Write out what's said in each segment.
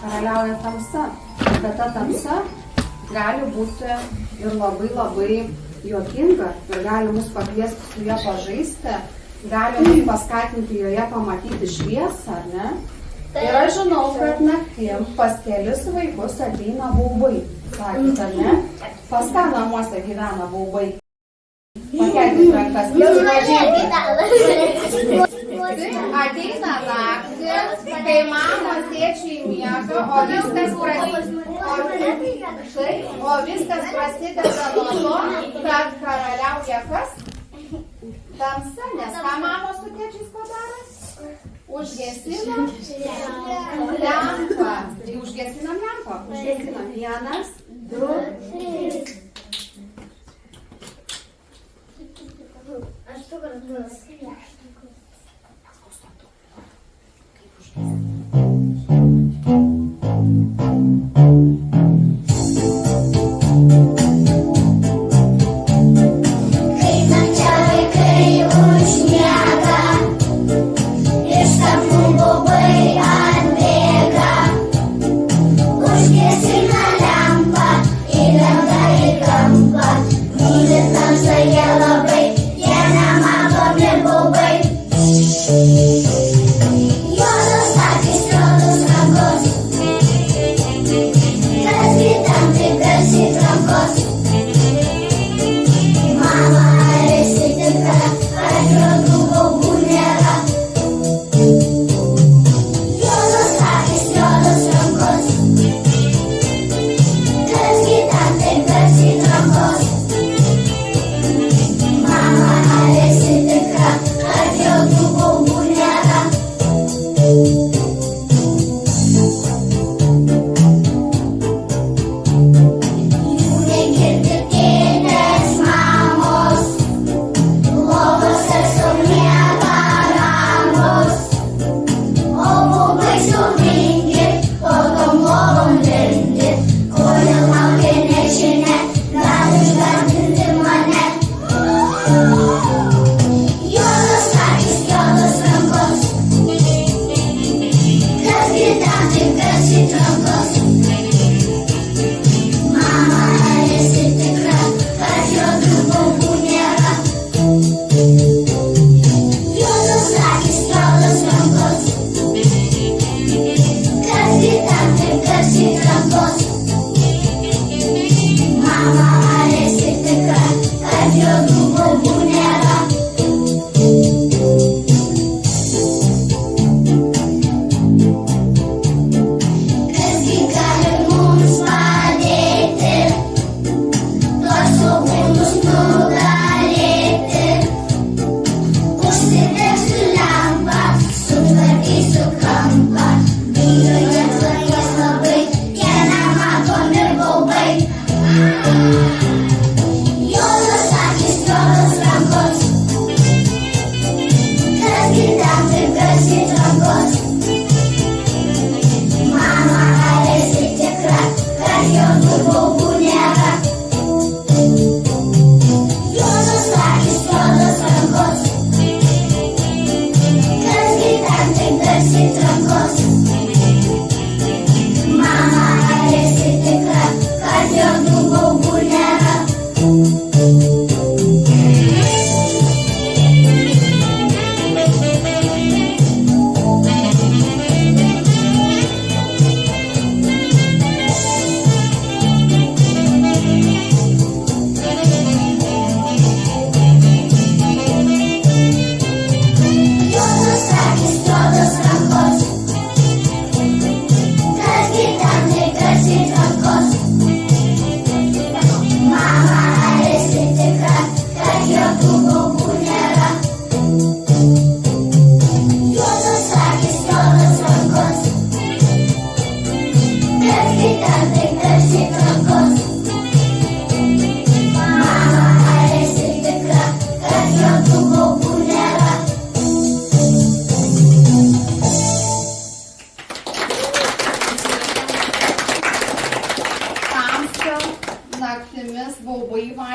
karaliauja tamsa. Bet ta tamsa gali būti ir labai juokinga ir gali mus pakviesti su ją pažaisti, gali mus paskatinti joje pamatyti šviesą, ar ne? Ir aš žinau, kad naktim pas kelis vaikus ateina baubai. Sakykit, ar ne? Pas ką namuose gyvena baubai? Pakelkit rankas. Ateina naktį, kai mamos tėčiai miega, o viskas prasideda nuo to, kad karaliauja kas? Tamsa, nes ką mamos su tėčiais padaro? Užgesinam lempą. Tai užgesinam lempą. Užgesinam 1, 2, 3. Aš tu kartus.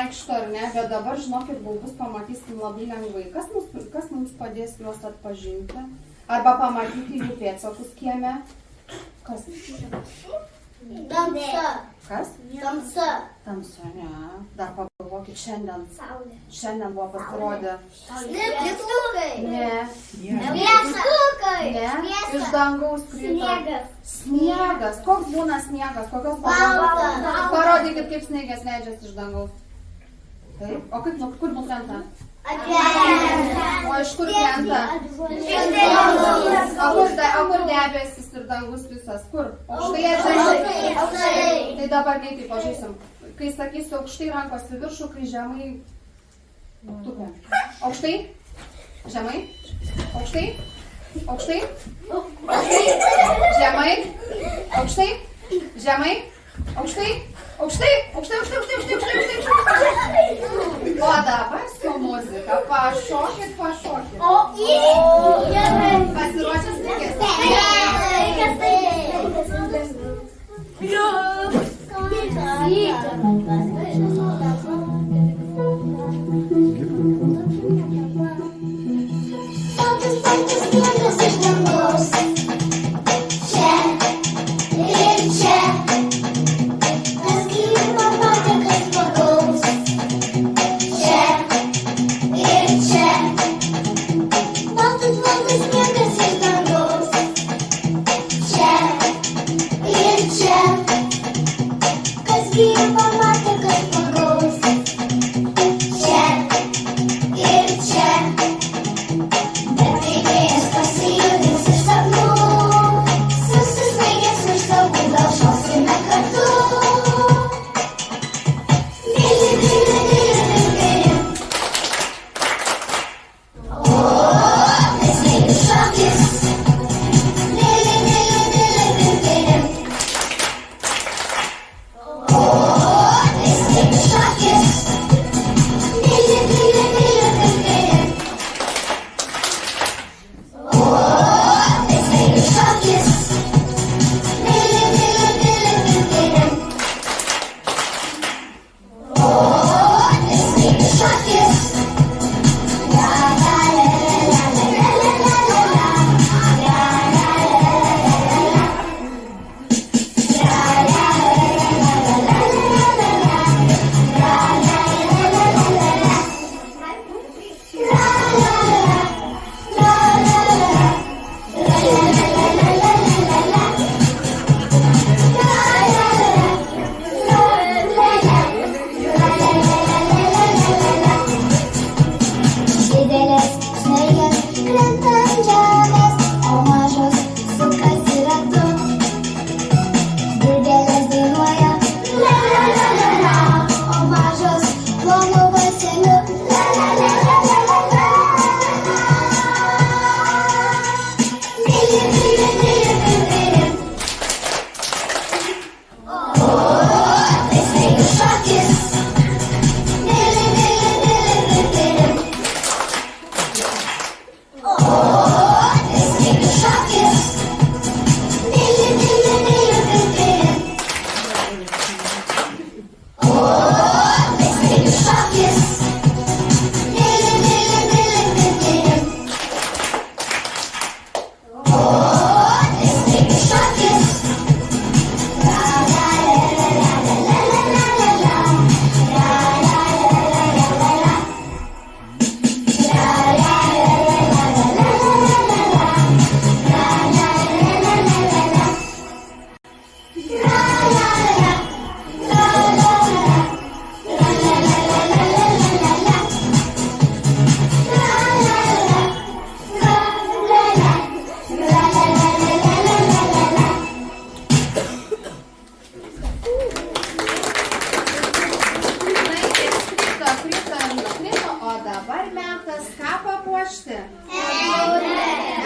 vaikšto ar ne, bet dabar, žinokit, baubus pamatysim labai lengvai. Kas mums padės juos atpažinti? Arba pamatyti jų pėdsakus kieme? Kas? Tamsa. Kas? Tamsa. Tamsa, ne. Dar pagalvokit šiandien. Saulė. Šiandien buvo pasirodę. Lipdukai. Ne. Lipdukai. Ne. Iš dangaus krito. Sniegas. Sniegas. Koks būna sniegas? Kokios Baltas. spalvos? Parodykit, kaip sniegas leidžiasi iš dangaus. Taip. O kaip, kur nukrenta? O iš kur krenta? O kur debesis ir dangus visas? Kur? Aukštai ar žemai? Aukštai. Tai dabar greitai pažaisim. Kai sakysiu aukštai rankos į viršų, kai žemai tupia. Aukštai? Žemai? Aukštai? Aukštai? Aukštai? Žemai? Aukštai? Žemai? Aukštai? Aukštai? Aukštai, aukštai, aukštai, aukštai, aukštai. O dabar su muzika. Pašokit, pašokit. Pasiruošęs reikės?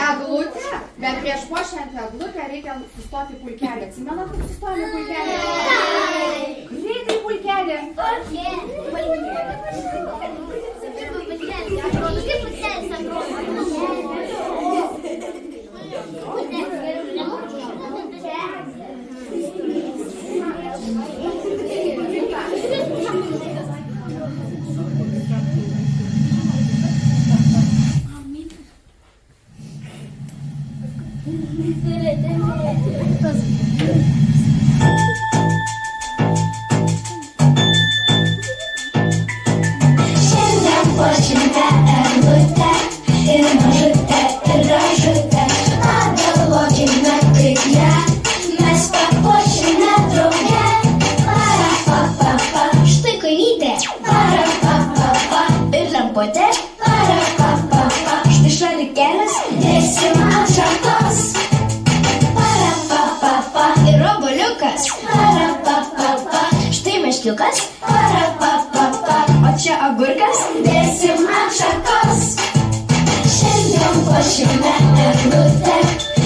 Eglutė, bet prieš puošiant eglutę reikia sustoti pulkelį. Atsimenat, kaip sustojame pulkelį? Greitai pulkelį. Tas viščiukas, parapapapa, o čia agurkas, dėsim ant šakos. Šiandien puošime eglutę,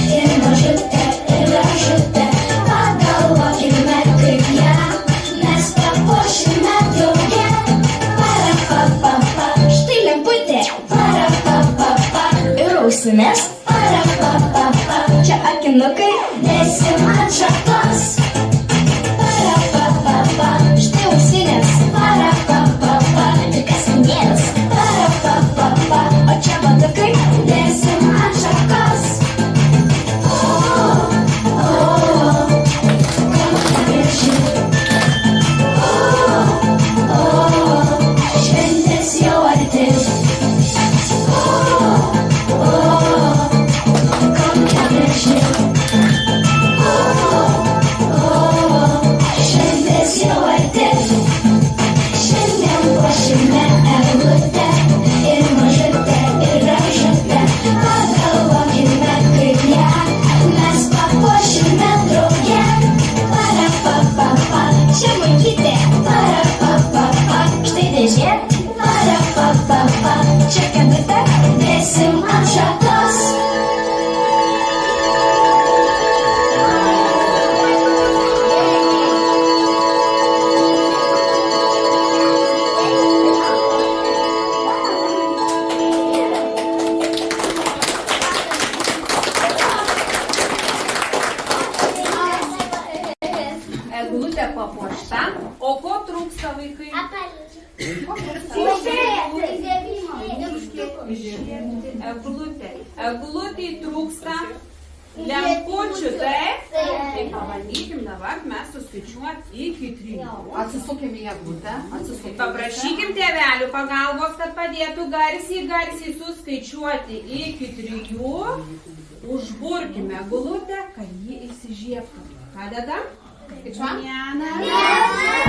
ir mažutę, ir gražutę, pagalvokime kaip ją, mes papuošime drauge. Parapapapa, štai lemputė, parapapapa, ir ausinės, parapapapa, čia akinukai, dėsim ant šakos. Parapapapa, štai ausinės, parapapapa, ir kaspinėlis, parapapapa, o čia batukai, dėsim ant šakos. Kokia graži. Šventės jau arti. Kokia graži. Šventės jau arti. Šiandien puošime eglutę, ir mažutę, ir gražutę, pagalvokime kaip ją, mes papuošime drauge. Parapapapa, čia vaikytė, parapapapa, štai dėžė, parapapapa, čia kėdutė, dėsim ant šakos. Eglutė papuošta, o ko trūksta vaikai? Eglutė. Eglutė trūksta lempučių, taip? Tai pabandykim dabar mes suskaičiuoti iki 3. Atsisukim į eglutę. Paprašykim tėvelių pagalbos, kad padėtų garsiai suskaičiuoti iki 3. Užburkime eglutę, kad ji įsižiebtų. Padedam? Skaičiuojam? Viena.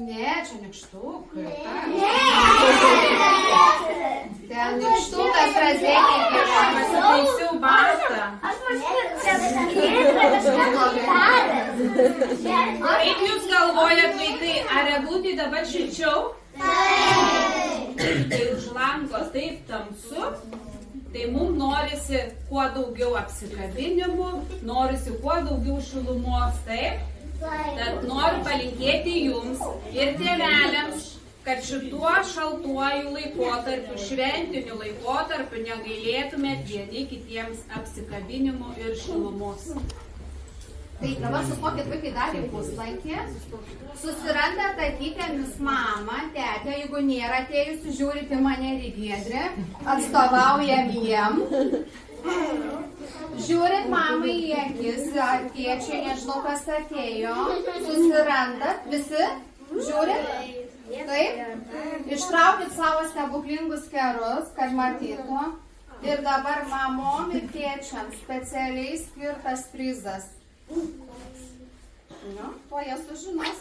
Ne, čia nykštukai. Ten nykštukas razėkiai. Pasitaisiau batą. Kaip jūs galvojat, vaikai, ar eglutė dabar šilčiau? Tai už langos taip tamsu, tai mums norisi kuo daugiau apsikabinimų, norisi kuo daugiau šilumos, taip? Tad noriu palinkėti jums ir tėveliams, kad šituo šaltuoju laikotarpiu, šventiniu laikotarpiu negailėtumėt vieni kitiems apsikabinimų ir šilumos. Tai dabar sustokit vaikai dar į puslankį. Susiranda tatytėmis mamą, tetę, jeigu nėra atėjusi, žiūrit į mane ir į Giedrę, atstovaujam jiem. Žiūrit mamai į akis, tėčiai, nežinau kas atėjo, susirandat, visi, žiūrit? Taip? Ištraukit savo stebuklingus kerus, kad matytų. Ir dabar mamom ir tėčiams specialiai skirtas prizas. Nu, to jie sužinos.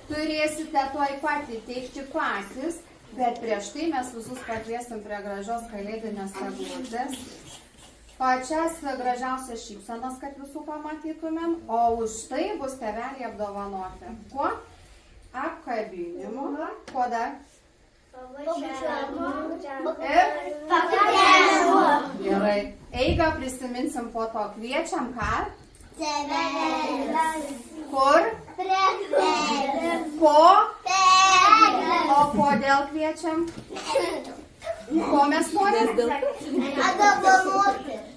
turėsite tuoj pat įteikti patys, bet prieš tai mes visus pakviesim prie gražios kalėdinės eglutės. Pačias gražiausias šypsenas, kad visų pamatytumėm, o už tai bus tėveliai apdovanoti. Kuo? Apkabinimu. Kuo dar? Ir? Gerai. Eigą prisiminsim po to. Kviečiam ką? Kur? Ko? O kodėl kviečiam? Ko mes norim?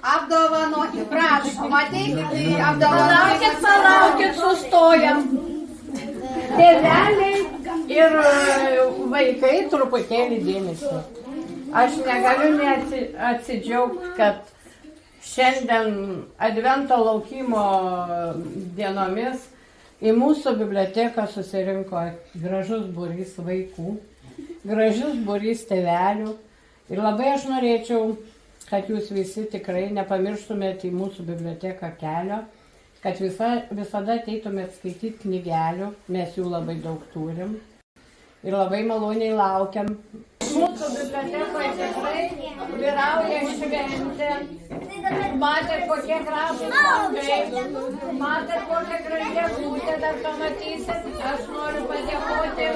Apdovanoti. Prašom, ateikit į apdovanoti. Palaukit, sustojam. Tėveliai ir vaikai truputėlį dėmesio. Aš negaliu neatsidžiaugti, kad šiandien Advento laukimo dienomis į mūsų biblioteką susirinko gražus būrys vaikų, gražus būrys tėvelių. Ir labai aš norėčiau, kad jūs visi tikrai nepamirštumėte į mūsų biblioteką kelio, kad visada ateitumėt skaityti knygelių, mes jų labai daug turim. Ir labai maloniai laukiam. Mūsų bibliotekoje tikrai vyrauja šventė. Matėt, kokie gražūs langai. Matėt, kokią gražią eglutę dar pamatysit. Aš noriu padėkoti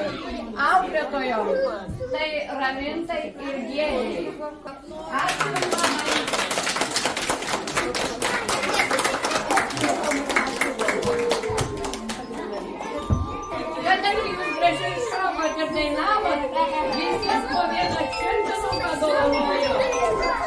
auklėtojom. Tai Ramintai ir Gėlei. Ačiū mamai. Kadangi jūs gražiai šokot ir dainavot, visiems po vieną šimtą padovanojo.